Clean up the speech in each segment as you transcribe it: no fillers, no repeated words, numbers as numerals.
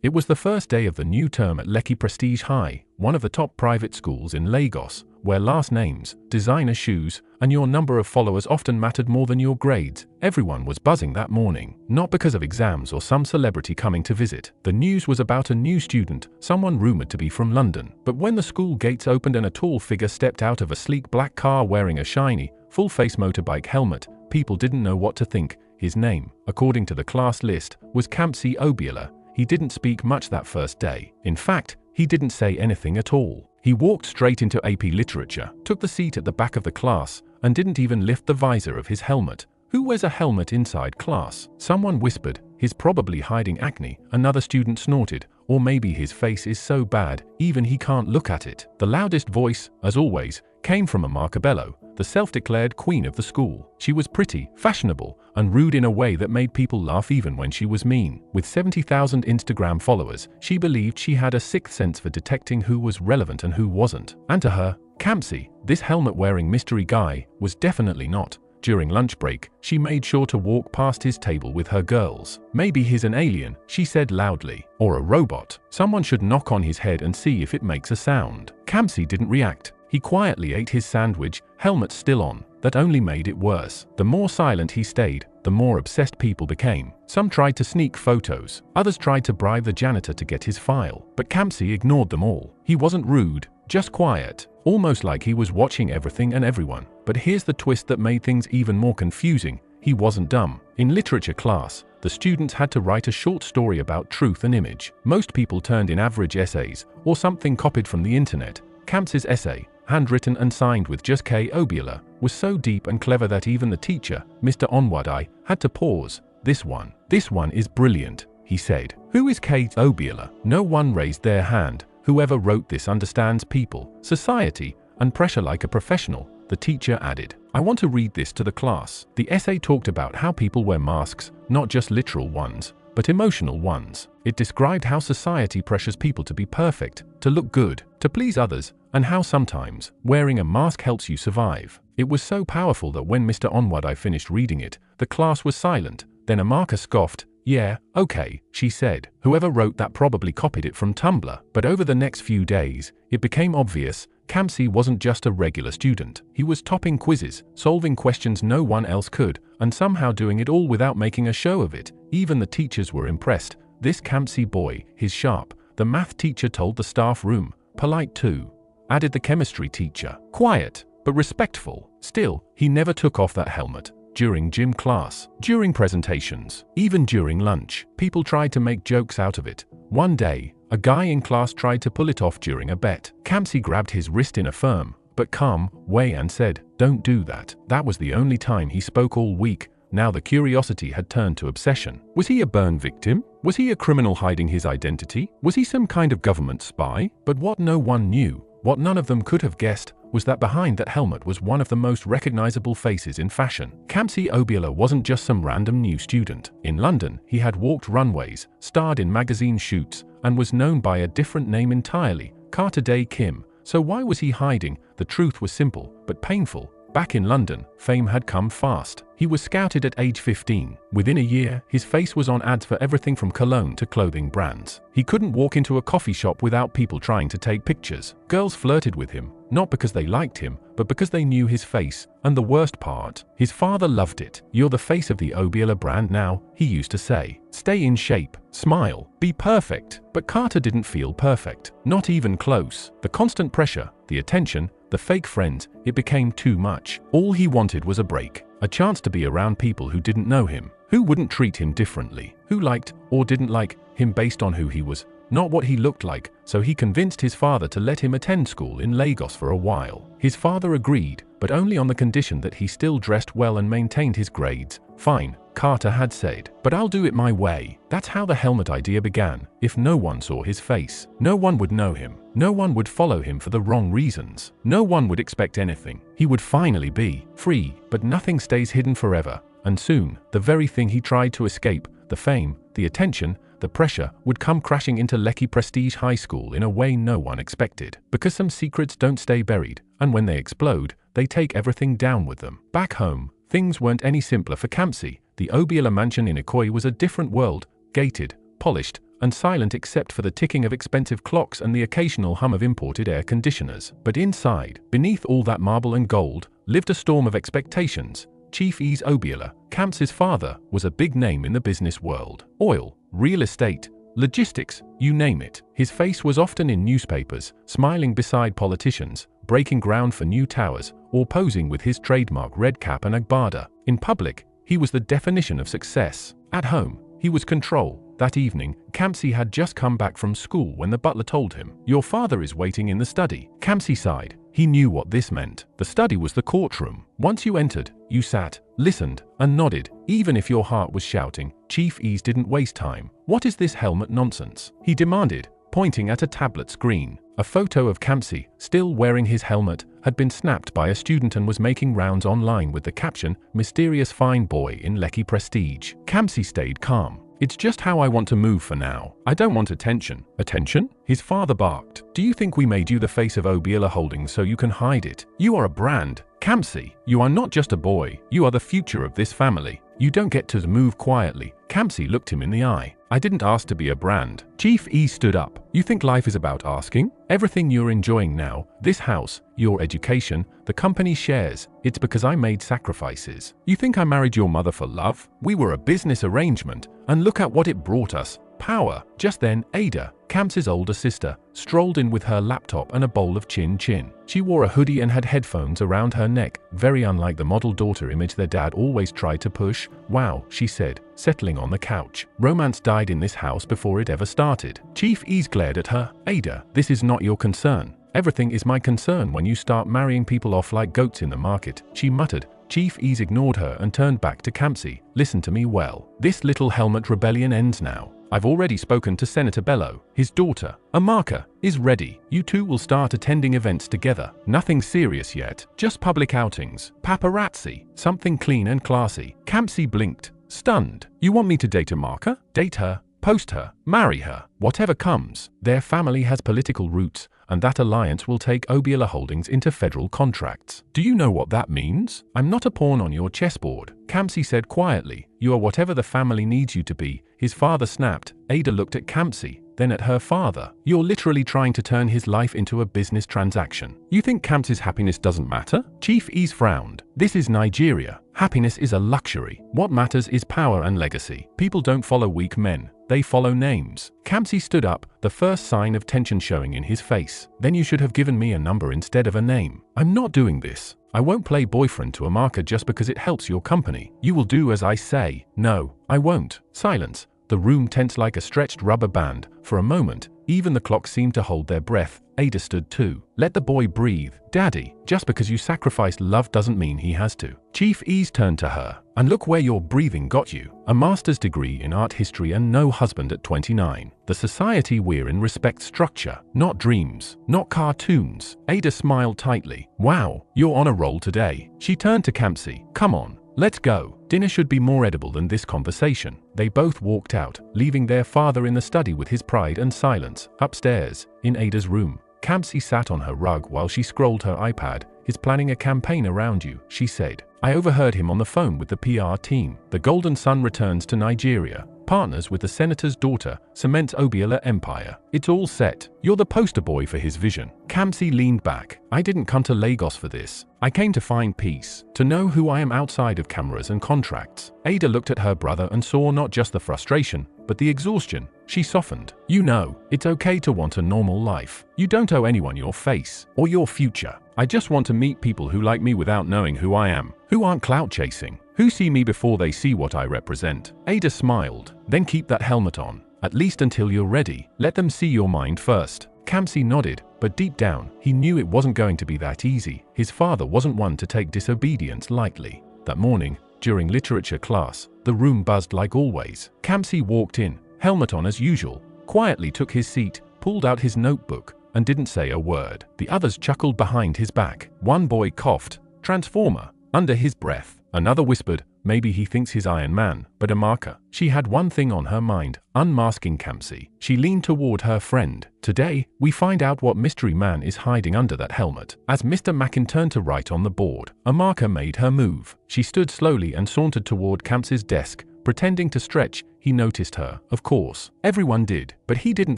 It was the first day of the new term at Lekki Prestige High, one of the top private schools in Lagos, where last names, designer shoes, and your number of followers often mattered more than your grades. Everyone was buzzing that morning, not because of exams or some celebrity coming to visit. The news was about a new student, someone rumored to be from London. But when the school gates opened and a tall figure stepped out of a sleek black car wearing a shiny, full-face motorbike helmet, people didn't know what to think. His name, according to the class list, was Kamsi Obiola. He didn't speak much that first day. In fact, he didn't say anything at all. He walked straight into AP Literature, took the seat at the back of the class, and didn't even lift the visor of his helmet. Who wears a helmet inside class? Someone whispered, he's probably hiding acne. Another student snorted, or maybe his face is so bad, even he can't look at it. The loudest voice, as always, came from Bello, the self-declared queen of the school. She was pretty, fashionable, and rude in a way that made people laugh even when she was mean. With 70,000 Instagram followers, she believed she had a sixth sense for detecting who was relevant and who wasn't. And to her, Kamsi, this helmet-wearing mystery guy, was definitely not. During lunch break, she made sure to walk past his table with her girls. Maybe he's an alien, she said loudly. Or a robot. Someone should knock on his head and see if it makes a sound. Kamsi didn't react. He quietly ate his sandwich, helmet still on. That only made it worse. The more silent he stayed, the more obsessed people became. Some tried to sneak photos, others tried to bribe the janitor to get his file. But Kamsi ignored them all. He wasn't rude, just quiet, almost like he was watching everything and everyone. But here's the twist that made things even more confusing. He wasn't dumb. In literature class, the students had to write a short story about truth and image. Most people turned in average essays, or something copied from the internet. Kamsi's essay, handwritten and signed with just K. Obiola, was so deep and clever that even the teacher, Mr. Onwadai, had to pause. This one is brilliant, he said. Who is Kate Obiola? No one raised their hand. Whoever wrote this understands people, society, and pressure like a professional, the teacher added. I want to read this to the class. The essay talked about how people wear masks, not just literal ones, but emotional ones. It described how society pressures people to be perfect, to look good, to please others, and how sometimes wearing a mask helps you survive. It was so powerful that when Mr. Onwadai finished reading it, the class was silent. Then Amaka scoffed. Yeah, okay, she said. Whoever wrote that probably copied it from Tumblr. But over the next few days, it became obvious Kamsi wasn't just a regular student. He was topping quizzes, solving questions no one else could, and somehow doing it all without making a show of it. Even the teachers were impressed. This Kamsi boy, he's sharp. The math teacher told the staff room. Polite too, added the chemistry teacher. Quiet, but respectful. Still, he never took off that helmet. During gym class, during presentations, even during lunch, people tried to make jokes out of it. One day, a guy in class tried to pull it off during a bet. Kamsi grabbed his wrist in a firm, but calm way and said, "Don't do that." That was the only time he spoke all week. Now the curiosity had turned to obsession. Was he a burn victim? Was he a criminal hiding his identity? Was he some kind of government spy? But what no one knew, what none of them could have guessed, was that behind that helmet was one of the most recognizable faces in fashion. Kamsi Obiola wasn't just some random new student. In London, he had walked runways, starred in magazine shoots, and was known by a different name entirely, Carter Day Kim. So why was he hiding? The truth was simple, but painful. Back in London, fame had come fast. He was scouted at age 15. Within a year, his face was on ads for everything from cologne to clothing brands. He couldn't walk into a coffee shop without people trying to take pictures. Girls flirted with him, not because they liked him, but because they knew his face. And the worst part, his father loved it. "You're the face of the Obiola brand now," he used to say. "Stay in shape, smile, be perfect." But Carter didn't feel perfect, not even close. The constant pressure, the attention, the fake friends, it became too much. All he wanted was a break, a chance to be around people who didn't know him, who wouldn't treat him differently, who liked or didn't like him based on who he was, not what he looked like. So he convinced his father to let him attend school in Lagos for a while. His father agreed, but only on the condition that he still dressed well and maintained his grades. "Fine," Carter had said, "but I'll do it my way." That's how the helmet idea began. If no one saw his face, no one would know him. No one would follow him for the wrong reasons. No one would expect anything. He would finally be free. But nothing stays hidden forever. And soon, the very thing he tried to escape, the fame, the attention, the pressure, would come crashing into Lekki Prestige High School in a way no one expected. Because some secrets don't stay buried, and when they explode, they take everything down with them. Back home, things weren't any simpler for Kamsi. The Obiola mansion in Ikoyi was a different world, gated, polished, and silent except for the ticking of expensive clocks and the occasional hum of imported air conditioners. But inside, beneath all that marble and gold, lived a storm of expectations. Chief Ease Obiala, Camps's father, was a big name in the business world. Oil, real estate, logistics, you name it. His face was often in newspapers, smiling beside politicians, breaking ground for new towers, or posing with his trademark red cap and agbada. In public, he was the definition of success. At home, he was control. That evening, Kamsi had just come back from school when the butler told him, "Your father is waiting in the study." Kamsi sighed. He knew what this meant. The study was the courtroom. Once you entered, you sat, listened, and nodded. Even if your heart was shouting, Chief Ease didn't waste time. "What is this helmet nonsense?" he demanded, pointing at a tablet screen. A photo of Kamsi, still wearing his helmet, had been snapped by a student and was making rounds online with the caption, "Mysterious fine boy in Lekki Prestige." Kamsi stayed calm. "It's just how I want to move for now. I don't want attention." "Attention?" his father barked. "Do you think we made you the face of Obiala Holdings so you can hide it? You are a brand. Kamsi, you are not just a boy, you are the future of this family. You don't get to move quietly." Kamsi looked him in the eye. "I didn't ask to be a brand." Chief E stood up. "You think life is about asking? Everything you're enjoying now, this house, your education, the company shares, it's because I made sacrifices. You think I married your mother for love? We were a business arrangement, and look at what it brought us. Power." Just then, Ada, Kamsi's older sister, strolled in with her laptop and a bowl of chin-chin. She wore a hoodie and had headphones around her neck, very unlike the model daughter image their dad always tried to push. "Wow," she said, settling on the couch. "Romance died in this house before it ever started." Chief Ease glared at her. "Ada, this is not your concern. Everything is my concern when you start marrying people off like goats in the market," she muttered. Chief Ease ignored her and turned back to Kamsi. "Listen to me well. This little helmet rebellion ends now. I've already spoken to Senator Bello. His daughter, Amaka, is ready. You two will start attending events together. Nothing serious yet, just public outings. Paparazzi, something clean and classy." Kamsi blinked, stunned. "You want me to date Amaka? Date her? Post her? Marry her? Whatever comes. Their family has political roots, and that alliance will take Obiala Holdings into federal contracts. Do you know what that means? I'm not a pawn on your chessboard." Kamsi said quietly, "You are whatever the family needs you to be." His father snapped. Ada looked at Kamsi, then at her father. "You're literally trying to turn his life into a business transaction. You think Kamsi's happiness doesn't matter?" Chief Ease frowned. "This is Nigeria. Happiness is a luxury. What matters is power and legacy. People don't follow weak men. They follow names." Kamsi stood up, the first sign of tension showing in his face. "Then you should have given me a number instead of a name. I'm not doing this. I won't play boyfriend to Amaka just because it helps your company. You will do as I say." "No, I won't." Silence. The room tensed like a stretched rubber band. For a moment, even the clocks seemed to hold their breath. Ada stood too. "Let the boy breathe. Daddy, just because you sacrificed love doesn't mean he has to." Chief Ease turned to her. "And look where your breathing got you. A master's degree in art history and no husband at 29. The society we're in respects structure, not dreams, not cartoons." Ada smiled tightly. "Wow, you're on a roll today." She turned to Kamsi. "Come on. Let's go. Dinner should be more edible than this conversation." They both walked out, leaving their father in the study with his pride and silence. Upstairs, in Ada's room, Kamsi sat on her rug while she scrolled her iPad. "He's planning a campaign around you," she said. "I overheard him on the phone with the PR team. The Golden Sun returns to Nigeria. Partners with the senator's daughter, cements Obiala empire. It's all set. You're the poster boy for his vision." Kamsi leaned back. "I didn't come to Lagos for this. I came to find peace, to know who I am outside of cameras and contracts." Ada looked at her brother and saw not just the frustration, but the exhaustion. She softened. "You know, it's okay to want a normal life. You don't owe anyone your face, or your future. I just want to meet people who like me without knowing who I am, who aren't clout chasing, who see me before they see what I represent." Ada smiled. "Then keep that helmet on, at least until you're ready. Let them see your mind first." Kamsi nodded, but deep down, he knew it wasn't going to be that easy. His father wasn't one to take disobedience lightly. That morning, during literature class, the room buzzed like always. Kamsi walked in, helmet on as usual, quietly took his seat, pulled out his notebook, and didn't say a word. The others chuckled behind his back. One boy coughed, "Transformer," under his breath. Another whispered, "Maybe he thinks he's Iron Man." But Amaka, she had one thing on her mind, unmasking Kamsi. She leaned toward her friend. "Today, we find out what mystery man is hiding under that helmet." As Mr. Mackin turned to write on the board, Amaka made her move. She stood slowly and sauntered toward Kamsi's desk, pretending to stretch, he noticed her, of course. Everyone did, but he didn't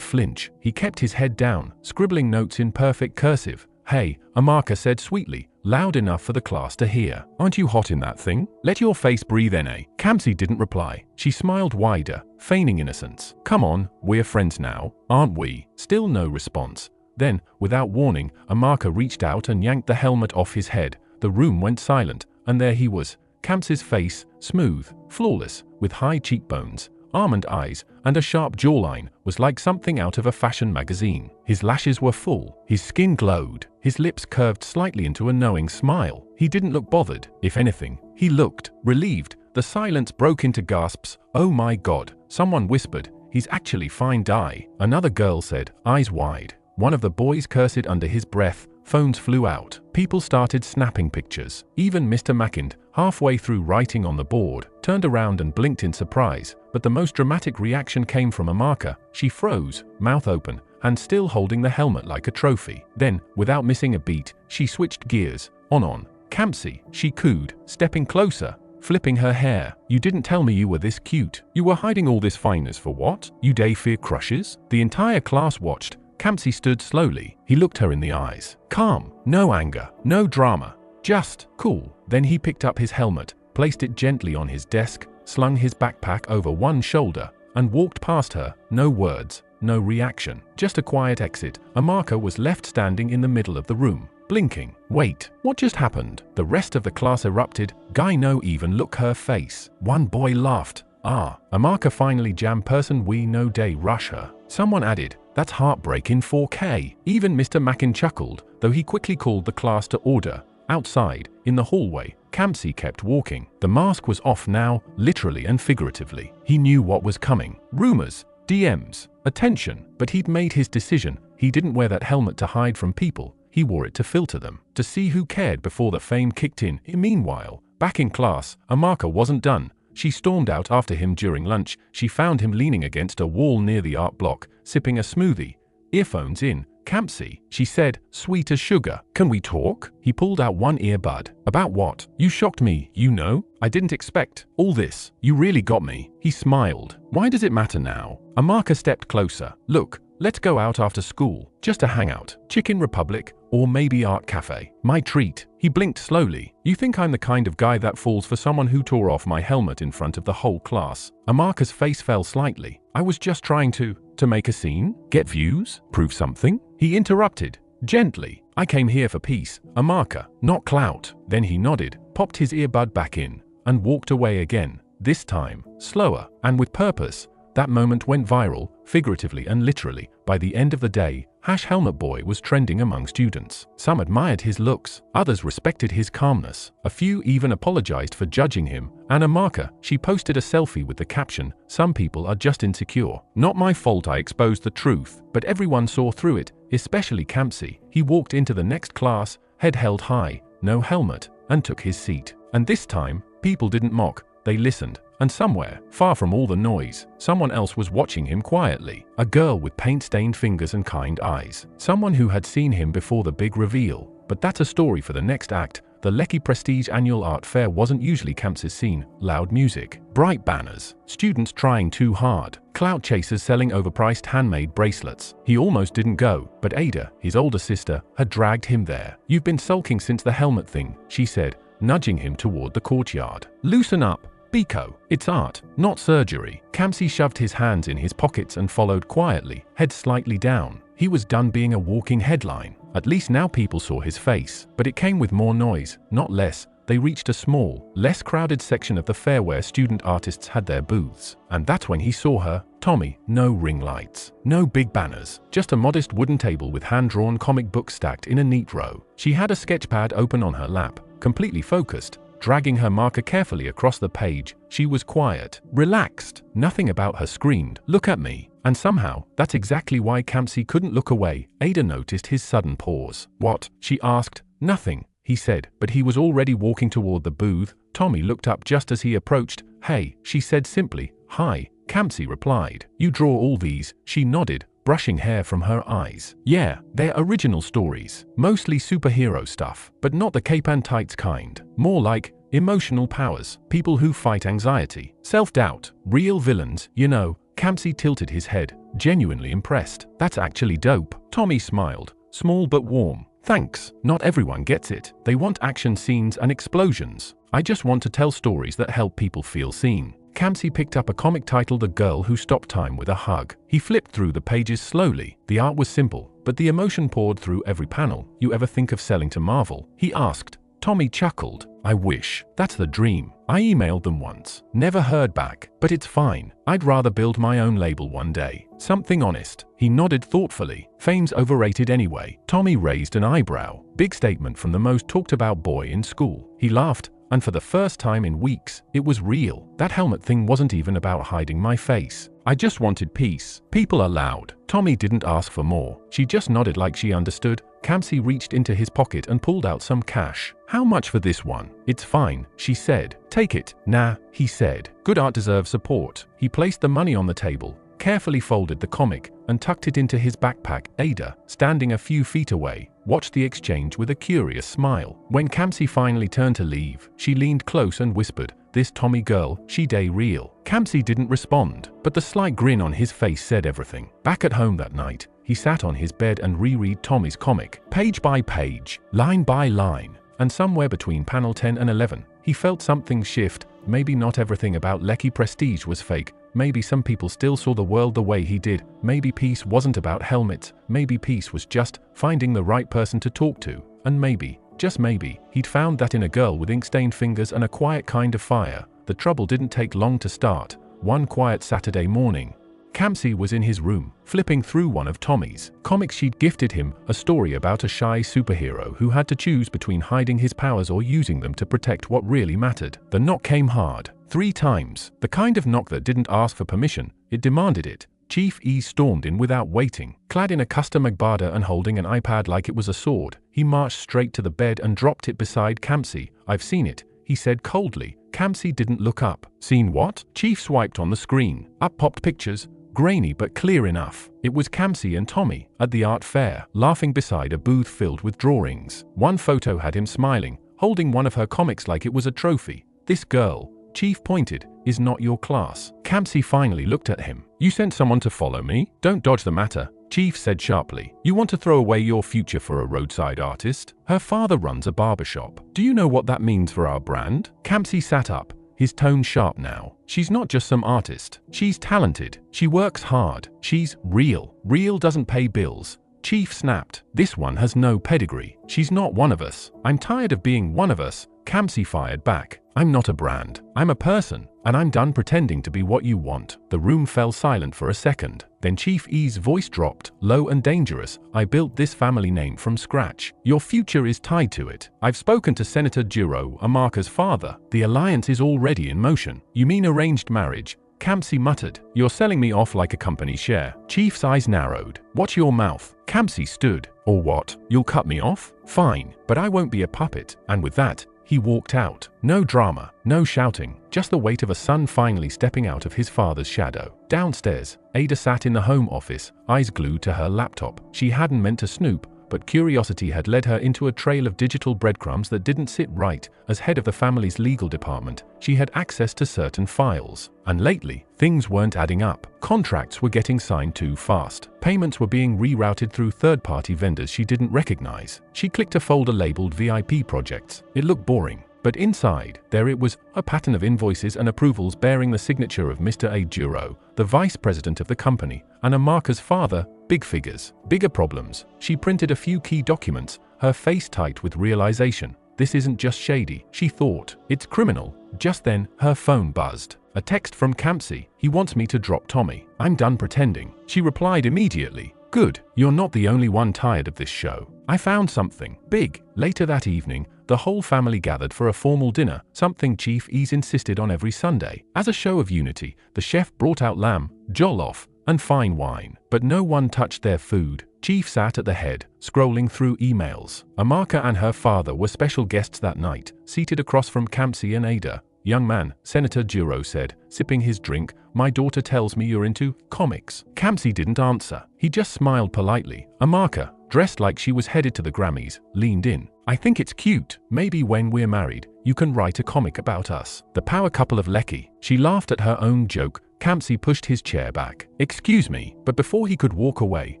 flinch. He kept his head down, scribbling notes in perfect cursive. "Hey," Amaka said sweetly, loud enough for the class to hear. "Aren't you hot in that thing? Let your face breathe in, eh?" Kamsi didn't reply. She smiled wider, feigning innocence. "Come on, we're friends now, aren't we?" Still no response. Then, without warning, Amaka reached out and yanked the helmet off his head. The room went silent, and there he was. Kamsi's face, smooth, flawless, with high cheekbones, almond eyes, and a sharp jawline, was like something out of a fashion magazine. His lashes were full, his skin glowed, his lips curved slightly into a knowing smile. He didn't look bothered. If anything, he looked relieved. The silence broke into gasps. "Oh my God," someone whispered. "He's actually fine dye." Another girl said, eyes wide. One of the boys cursed under his breath. Phones flew out. People started snapping pictures. Even Mr. Mackind, halfway through writing on the board, turned around and blinked in surprise. But the most dramatic reaction came from Amaka. She froze, mouth open, and still holding the helmet like a trophy. Then, without missing a beat, she switched gears. On. "Kamsi," she cooed, stepping closer, flipping her hair. "You didn't tell me you were this cute. You were hiding all this fineness for what? You day fear crushes?" The entire class watched. Kamsi stood slowly. He looked her in the eyes. Calm, no anger, no drama, just cool. Then he picked up his helmet, placed it gently on his desk, slung his backpack over one shoulder, and walked past her. No words, no reaction, just a quiet exit. Amaka was left standing in the middle of the room, blinking. "Wait, what just happened?" The rest of the class erupted. Guy no even look her face. One boy laughed. Amaka finally jam person we no day rush her. Someone added, "That's heartbreak in 4K. Even Mr. Mackin chuckled, though he quickly called the class to order. Outside, in the hallway, Kamsi kept walking. The mask was off now, literally and figuratively. He knew what was coming. Rumors, DMs, attention. But he'd made his decision. He didn't wear that helmet to hide from people. He wore it to filter them, to see who cared before the fame kicked in. Meanwhile, back in class, Amaka wasn't done. She stormed out after him during lunch. She found him leaning against a wall near the art block, sipping a smoothie. Earphones in. "Kamsi," she said, sweet as sugar. "Can we talk?" He pulled out one earbud. "About what?" "You shocked me, you know. I didn't expect all this. You really got me." He smiled. "Why does it matter now?" Amaka stepped closer. "Look, let's go out after school. Just a hangout. Chicken Republic, or maybe Art Cafe. My treat." He blinked slowly. "You think I'm the kind of guy that falls for someone who tore off my helmet in front of the whole class?" Amaka's face fell slightly. "I was just trying to make a scene? Get views? Prove something?" He interrupted, gently. "I came here for peace, Amaka, not clout." Then he nodded, popped his earbud back in, and walked away again. This time, slower, and with purpose. That moment went viral, figuratively and literally. By the end of the day, Helmet Boy was trending among students. Some admired his looks, others respected his calmness. A few even apologized for judging him. And Amaka, she posted a selfie with the caption, "Some people are just insecure. Not my fault I exposed the truth." But everyone saw through it, especially Kamsi. He walked into the next class, head held high, no helmet, and took his seat. And this time, people didn't mock, they listened. And somewhere, far from all the noise, someone else was watching him quietly. A girl with paint-stained fingers and kind eyes. Someone who had seen him before the big reveal. But that's a story for the next act. The Lekki Prestige Annual Art Fair wasn't usually Kamsi's scene. Loud music, bright banners, students trying too hard, clout chasers selling overpriced handmade bracelets. He almost didn't go, but Ada, his older sister, had dragged him there. "You've been sulking since the helmet thing," she said, nudging him toward the courtyard. "Loosen up, Biko. It's art, not surgery." Kamsi shoved his hands in his pockets and followed quietly, head slightly down. He was done being a walking headline. At least now people saw his face. But it came with more noise, not less. They reached a small, less crowded section of the fair where student artists had their booths. And that's when he saw her, Tommy. No ring lights, no big banners, just a modest wooden table with hand-drawn comic books stacked in a neat row. She had a sketchpad open on her lap, completely focused. Dragging her marker carefully across the page, she was quiet, relaxed. Nothing about her screamed, "Look at me." And somehow, that's exactly why Kamsi couldn't look away. Ada noticed his sudden pause. "What?" she asked. "Nothing," he said, but he was already walking toward the booth. Tommy looked up just as he approached. "Hey," she said simply. "Hi," Kamsi replied. "You draw all these?" She nodded, brushing hair from her eyes. "Yeah, they're original stories. Mostly superhero stuff, but not the cape and tights kind. More like emotional powers, people who fight anxiety, self-doubt, real villains, you know. Kamsi tilted his head, genuinely impressed. That's actually dope. Tommy smiled, small but warm. Thanks. Not everyone gets it. They want action scenes and explosions. I just want to tell stories that help people feel seen. Kamsi picked up a comic titled The Girl Who Stopped Time with a Hug. He flipped through the pages slowly. The art was simple, but the emotion poured through every panel. You ever think of selling to Marvel? He asked. Tommy chuckled. I wish. That's the dream. I emailed them once. Never heard back. But it's fine. I'd rather build my own label one day. Something honest. He nodded thoughtfully. Fame's overrated anyway. Tommy raised an eyebrow. Big statement from the most talked about boy in school. He laughed. And for the first time in weeks, it was real. That helmet thing wasn't even about hiding my face. I just wanted peace. People are loud. Tommy didn't ask for more. She just nodded like she understood. Kamsi reached into his pocket and pulled out some cash. How much for this one? It's fine, she said. Take it. Nah, he said. Good art deserves support. He placed the money on the table, carefully folded the comic, and tucked it into his backpack. Ada, standing a few feet away, watched the exchange with a curious smile. When Kamsi finally turned to leave, she leaned close and whispered, "This Tommy girl, she day real." Kamsi didn't respond, but the slight grin on his face said everything. Back at home that night, he sat on his bed and reread Tommy's comic, page by page, line by line, and somewhere between panel 10 and 11, he felt something shift. Maybe not everything about Lekki Prestige was fake. Maybe some people still saw the world the way he did. Maybe peace wasn't about helmets. Maybe peace was just finding the right person to talk to. And maybe, just maybe, he'd found that in a girl with ink-stained fingers and a quiet kind of fire. The trouble didn't take long to start. One quiet Saturday morning, Kamsi was in his room, flipping through one of Tommy's comics. She'd gifted him, a story about a shy superhero who had to choose between hiding his powers or using them to protect what really mattered. The knock came hard, 3 times. The kind of knock that didn't ask for permission, it demanded it. Chief E stormed in without waiting. Clad in a custom agbada and holding an iPad like it was a sword, he marched straight to the bed and dropped it beside Kamsi. "I've seen it," he said coldly. Kamsi didn't look up. "Seen what?" Chief swiped on the screen. Up popped pictures. Grainy but clear enough. It was Kamsi and Tommy, at the art fair, laughing beside a booth filled with drawings. One photo had him smiling, holding one of her comics like it was a trophy. "This girl," Chief pointed, "is not your class." Kamsi finally looked at him. "You sent someone to follow me? Don't dodge the matter," Chief said sharply. "You want to throw away your future for a roadside artist? Her father runs a barbershop. Do you know what that means for our brand?" Kamsi sat up, his tone sharp now. "She's not just some artist. She's talented. She works hard. She's real. Real doesn't pay bills." Chief snapped. "This one has no pedigree. She's not one of us." "I'm tired of being one of us," Kamsi fired back. "I'm not a brand. I'm a person, and I'm done pretending to be what you want." The room fell silent for a second. Then Chief E's voice dropped, low and dangerous. "I built this family name from scratch. Your future is tied to it. I've spoken to Senator Jiro, Amaka's father. The alliance is already in motion." "You mean arranged marriage?" Kamsi muttered. "You're selling me off like a company share." Chief's eyes narrowed. "Watch your mouth." Kamsi stood. "Or what? You'll cut me off? Fine, but I won't be a puppet." And with that, he walked out. No drama, no shouting, just the weight of a son finally stepping out of his father's shadow. Downstairs, Ada sat in the home office, eyes glued to her laptop. She hadn't meant to snoop, but curiosity had led her into a trail of digital breadcrumbs that didn't sit right. As head of the family's legal department, she had access to certain files. And lately, things weren't adding up. Contracts were getting signed too fast. Payments were being rerouted through third-party vendors she didn't recognize. She clicked a folder labeled VIP projects. It looked boring. But inside, there it was, a pattern of invoices and approvals bearing the signature of Mr. A. Juro, the vice president of the company, and Amaka's father. Big figures, bigger problems. She printed a few key documents, her face tight with realization. This isn't just shady, she thought. It's criminal. Just then, her phone buzzed. A text from Kamsi. "He wants me to drop Tommy. I'm done pretending." She replied immediately. "Good. You're not the only one tired of this show. I found something big." Later that evening, the whole family gathered for a formal dinner, something Chief Ease insisted on every Sunday. As a show of unity, the chef brought out lamb, jollof, and fine wine. But no one touched their food. Chief sat at the head, scrolling through emails. Amaka and her father were special guests that night, seated across from Kamsi and Ada. "Young man," Senator Jiro said, sipping his drink, "my daughter tells me you're into comics." Kamsi didn't answer. He just smiled politely. Amaka, dressed like she was headed to the Grammys, leaned in. I think it's cute. Maybe when we're married, you can write a comic about us. The power couple of Lekki. She laughed at her own joke. Kamsi pushed his chair back. Excuse me, but before he could walk away,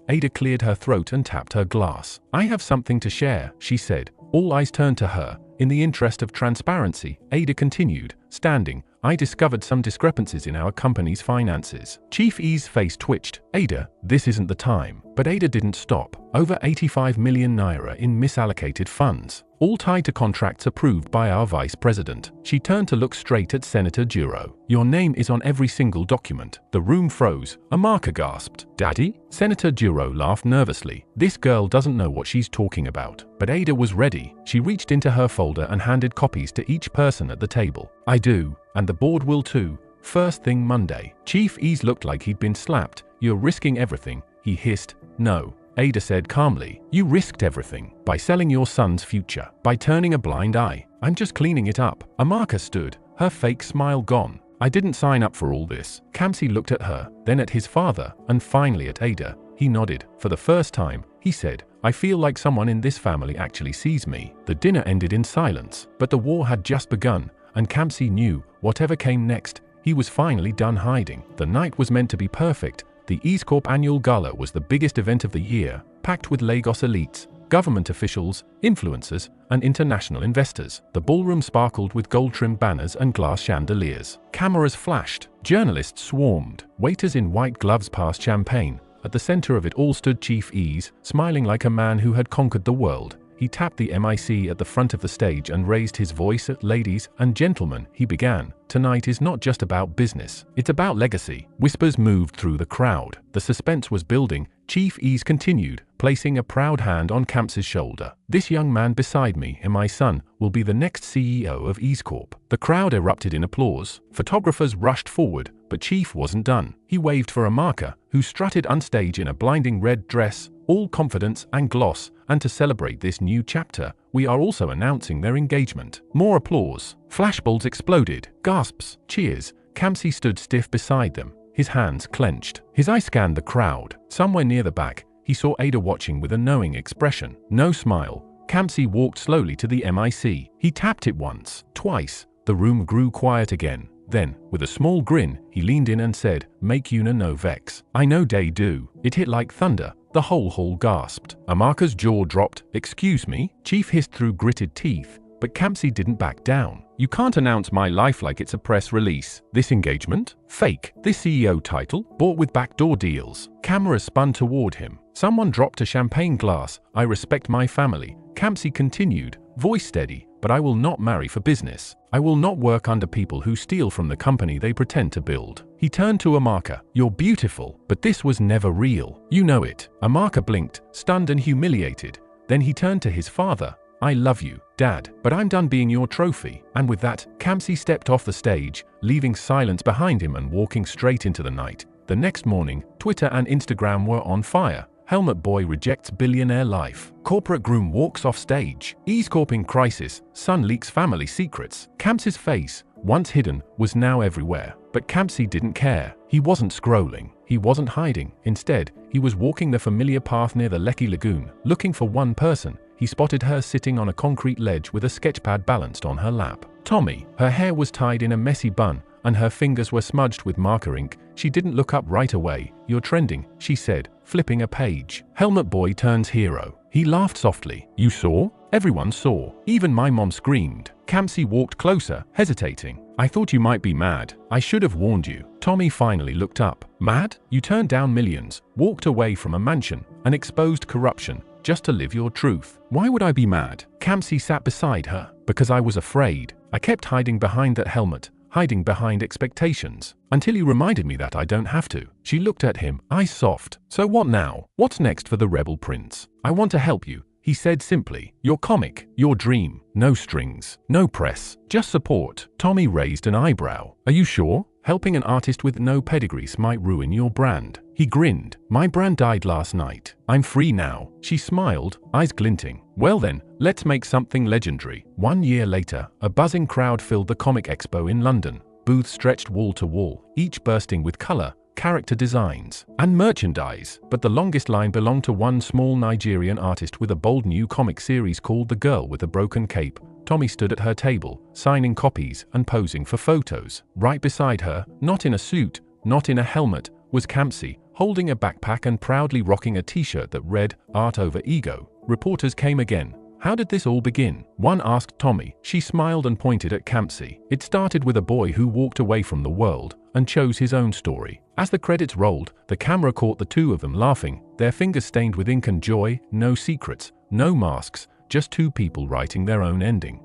Ada cleared her throat and tapped her glass. I have something to share, she said. All eyes turned to her. In the interest of transparency, Ada continued, standing, I discovered some discrepancies in our company's finances. Chief E's face twitched. Ada, this isn't the time. But Ada didn't stop. Over 85 million naira in misallocated funds, all tied to contracts approved by our vice president. She turned to look straight at Senator Duro. Your name is on every single document. The room froze. Amaka gasped. Daddy? Senator Duro laughed nervously. This girl doesn't know what she's talking about. But Ada was ready. She reached into her folder and handed copies to each person at the table. I do, and the board will too. First thing Monday. Chief E's looked like he'd been slapped. You're risking everything, he hissed. No. Ada said calmly, you risked everything. By selling your son's future. By turning a blind eye. I'm just cleaning it up. Amaka stood, her fake smile gone. I didn't sign up for all this. Kamsi looked at her, then at his father, and finally at Ada. He nodded. For the first time, he said, I feel like someone in this family actually sees me. The dinner ended in silence, but the war had just begun, and Kamsi knew, whatever came next, he was finally done hiding. The night was meant to be perfect. The Ease Corp annual gala was the biggest event of the year, packed with Lagos elites, government officials, influencers, and international investors. The ballroom sparkled with gold-trimmed banners and glass chandeliers. Cameras flashed. Journalists swarmed. Waiters in white gloves passed champagne. At the center of it all stood Chief Ease, smiling like a man who had conquered the world. He tapped the mic at the front of the stage and raised his voice at ladies and gentlemen, he began. Tonight is not just about business, it's about legacy. Whispers moved through the crowd. The suspense was building. Chief Ease continued, placing a proud hand on Kamsi's shoulder. This young man beside me and my son will be the next CEO of Ease Corp. The crowd erupted in applause. Photographers rushed forward, but Chief wasn't done. He waved for Amaka, who strutted onstage in a blinding red dress, all confidence and gloss, and to celebrate this new chapter, we are also announcing their engagement. More applause. Flashbulbs exploded. Gasps. Cheers. Kamsi stood stiff beside them, his hands clenched. His eye scanned the crowd. Somewhere near the back, he saw Ada watching with a knowing expression. No smile. Kamsi walked slowly to the mic. He tapped it once, twice. The room grew quiet again. Then, with a small grin, he leaned in and said, Make Una no vex. I know they do. It hit like thunder. The whole hall gasped. Amaka's jaw dropped. Excuse me? Chief hissed through gritted teeth, but Kamsi didn't back down. You can't announce my life like it's a press release. This engagement? Fake. This CEO title? Bought with backdoor deals. Cameras spun toward him. Someone dropped a champagne glass. I respect my family. Kamsi continued, voice steady, but I will not marry for business. I will not work under people who steal from the company they pretend to build. He turned to Amaka. You're beautiful, but this was never real. You know it. Amaka blinked, stunned and humiliated. Then he turned to his father. I love you, Dad, but I'm done being your trophy. And with that, Kamsi stepped off the stage, leaving silence behind him and walking straight into the night. The next morning, Twitter and Instagram were on fire. Helmet boy rejects billionaire life. Corporate groom walks off stage. Ease Corp in crisis. Son leaks family secrets. Kamsi's face, once hidden, was now everywhere. But Kamsi didn't care. He wasn't scrolling. He wasn't hiding. Instead, he was walking the familiar path near the Lekki Lagoon, looking for one person. He spotted her sitting on a concrete ledge with a sketchpad balanced on her lap. Tommy. Her hair was tied in a messy bun, and her fingers were smudged with marker ink. She didn't look up right away. You're trending, she said, flipping a page. Helmet boy turns hero. He laughed softly. You saw? Everyone saw. Even my mom screamed. Kamsi walked closer, hesitating. I thought you might be mad. I should have warned you. Tommy finally looked up. Mad? You turned down millions, walked away from a mansion, and exposed corruption, just to live your truth. Why would I be mad? Kamsi sat beside her. Because I was afraid. I kept hiding behind that helmet, hiding behind expectations, until you reminded me that I don't have to. She looked at him, eyes soft. So what now? What's next for the rebel prince? I want to help you, he said simply. Your comic, your dream. No strings, no press, just support. Tommy raised an eyebrow. Are you sure? Helping an artist with no pedigrees might ruin your brand. He grinned. My brand died last night. I'm free now. She smiled, eyes glinting. Well then, let's make something legendary. 1 year later, a buzzing crowd filled the Comic Expo in London. Booths stretched wall to wall, each bursting with color, character designs, and merchandise. But the longest line belonged to one small Nigerian artist with a bold new comic series called The Girl with a Broken Cape. Tommy stood at her table, signing copies and posing for photos. Right beside her, not in a suit, not in a helmet, was Campsy, holding a backpack and proudly rocking a t-shirt that read, "Art over Ego." Reporters came again. "How did this all begin?" one asked Tommy. She smiled and pointed at Campsy. "It started with a boy who walked away from the world and chose his own story." As the credits rolled, the camera caught the two of them laughing, their fingers stained with ink and joy. No secrets, no masks, just two people writing their own ending.